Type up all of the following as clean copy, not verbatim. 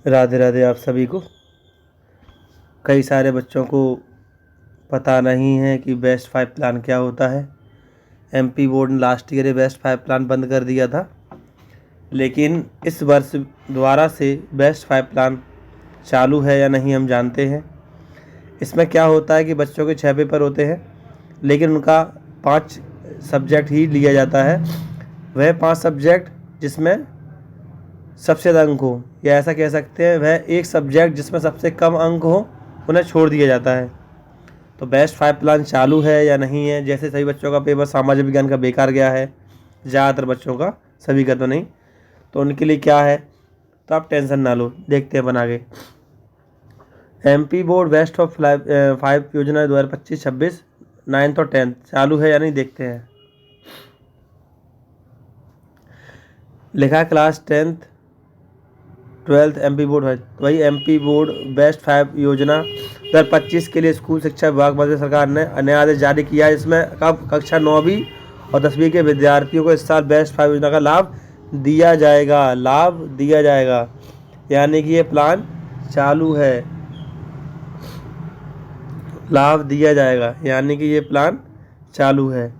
राधे राधे आप सभी को। कई सारे बच्चों को पता नहीं है कि बेस्ट 5 प्लान क्या होता है। एमपी बोर्ड ने लास्ट ईयर बेस्ट 5 प्लान बंद कर दिया था, लेकिन इस वर्ष दोबारा से बेस्ट 5 प्लान चालू है या नहीं हम जानते हैं। इसमें क्या होता है कि बच्चों के 6 पेपर होते हैं, लेकिन उनका 5 सब्जेक्ट ही लिया जाता है। वह 5 सब्जेक्ट जिसमें सबसे ज़्यादा अंक हो, या ऐसा कह सकते हैं वह एक सब्जेक्ट जिसमें सबसे कम अंक हो, उन्हें छोड़ दिया जाता है। तो बेस्ट 5 प्लान चालू है या नहीं है। जैसे सभी बच्चों का पेपर सामाजिक विज्ञान का बेकार गया है, ज़्यादातर बच्चों का, सभी का तो नहीं, तो उनके लिए क्या है, तो आप टेंशन ना लो, देखते हैं अपन आगे। एमपी बोर्ड बेस्ट ऑफ 5 योजना 2025-26 9th और 10th चालू है या नहीं, देखते हैं। लिखा है class 10th 12th MP board है, तो वही एमपी बोर्ड बेस्ट 5 योजना 2025 के लिए स्कूल शिक्षा विभाग मध्य सरकार ने नया आदेश जारी किया है। इसमें कब कक्षा 9वीं और 10वीं के विद्यार्थियों को इस साल बेस्ट 5 योजना का लाभ दिया जाएगा, यानी कि ये प्लान चालू है। लाभ दिया जाएगा यानी कि ये प्लान चालू है,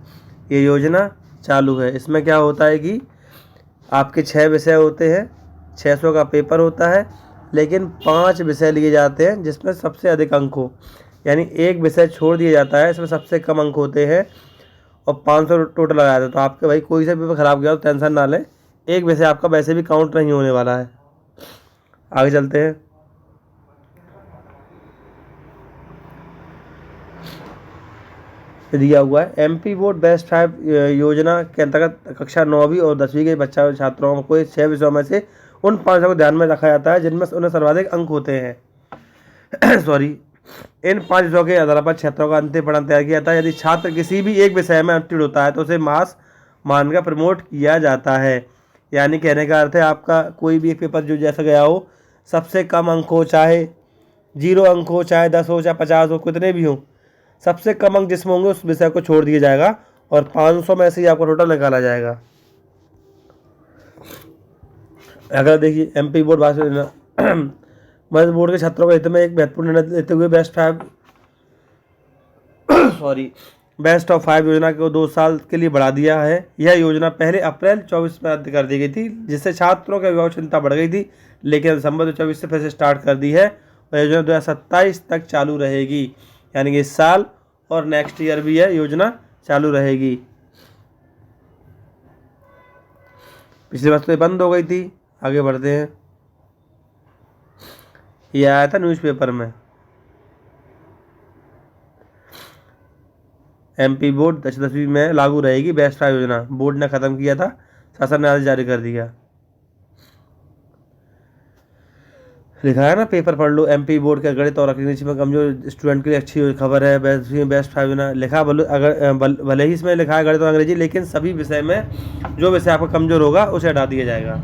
ये योजना चालू है। इसमें क्या होता है कि आपके 6 विषय होते हैं, 600 का पेपर होता है, लेकिन 5 विषय लिए जाते हैं जिसमें सबसे अधिक अंक हो, यानी एक विषय छोड़ दिया जाता है, इसमें सबसे कम अंक होते हैं और 500 टोटल लगाया जाता है। तो आपके भाई कोई सा पेपर ख़राब गया तो टेंशन ना लें, एक विषय आपका वैसे भी काउंट नहीं होने वाला है। आगे चलते हैं। दिया हुआ है एमपी बोर्ड बेस्ट 5 योजना के अंतर्गत कक्षा 9वीं और 10वीं के बच्चा छात्रों को 6 विषयों में से उन 5 को ध्यान में रखा जाता है जिनमें उन्हें सर्वाधिक अंक होते हैं। सॉरी, इन 5 विषयों के आधार पर छात्रों का अंतिम परिणाम तैयार किया जाता है। यदि छात्र किसी भी एक विषय में उत्तीर्ण होता है तो उसे मास मानकर प्रमोट किया जाता है। यानी कहने का अर्थ है आपका कोई भी एक पेपर जो जैसा गया हो, सबसे कम अंक हो, चाहे 0 अंक हो, चाहे 10 हो, चाहे 50 हो, कितने भी हों, सबसे कम अंक जिसमें होंगे उस विषय को छोड़ दिया जाएगा और 500 में से ही आपका टोटल निकाला जाएगा। अगर देखिए एमपी बोर्ड मध्य बोर्ड के छात्रों के हित में एक महत्वपूर्ण निर्णय लेते हुए बेस्ट ऑफ 5 योजना को 2 साल के लिए बढ़ा दिया है। यह योजना पहले अप्रैल 24 में रद्द कर दी गई थी, जिससे छात्रों के अभिभावक चिंता बढ़ गई थी, लेकिन दिसंबर 2024 से फिर से स्टार्ट कर दी है और योजना 2027 तक चालू रहेगी, यानी कि इस साल और नेक्स्ट ईयर भी यह योजना चालू रहेगी। पिछले वर्ष तो बंद हो गई थी। आगे बढ़ते हैं। यह आया था न्यूज़पेपर में। एमपी बोर्ड 10वीं में लागू रहेगी बेस्ट 5 योजना, बोर्ड ने खत्म किया था, शासन ने आदेश जारी कर दिया। लिखा है ना, पेपर पढ़ लो। एमपी बोर्ड के गणित और अंग्रेजी में कमजोर स्टूडेंट के लिए अच्छी खबर है, बेस्ट 5 योजना लिखा। भले ही इसमें लिखा है गणित और अंग्रेजी, लेकिन सभी विषय में जो विषय आपका कमजोर होगा उसे हटा दिया जाएगा।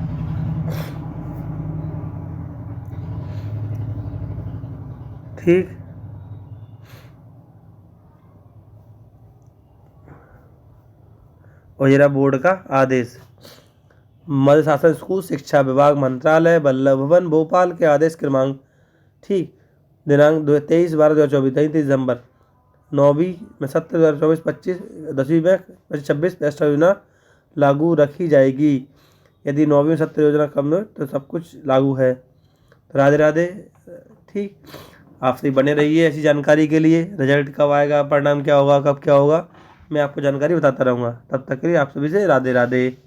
ठीक। और ये रहा बोर्ड का आदेश। मध्य शासन स्कूल शिक्षा विभाग मंत्रालय वल्लभ भवन भोपाल के आदेश क्रमांक, ठीक, दिनांक 23/12/2024, 23 दिसंबर। 9वीं में 7/2024-25, 10वीं में 25-26 बेस्ट योजना लागू रखी जाएगी। यदि 9वीं में 70 योजना कम हो तो सब कुछ लागू है। तो राधे राधे। ठीक, आपसे बने रहिए ऐसी जानकारी के लिए। रिजल्ट कब आएगा, परिणाम क्या होगा, कब क्या होगा, मैं आपको जानकारी बताता रहूँगा। तब तक के लिए आप सभी से राधे राधे।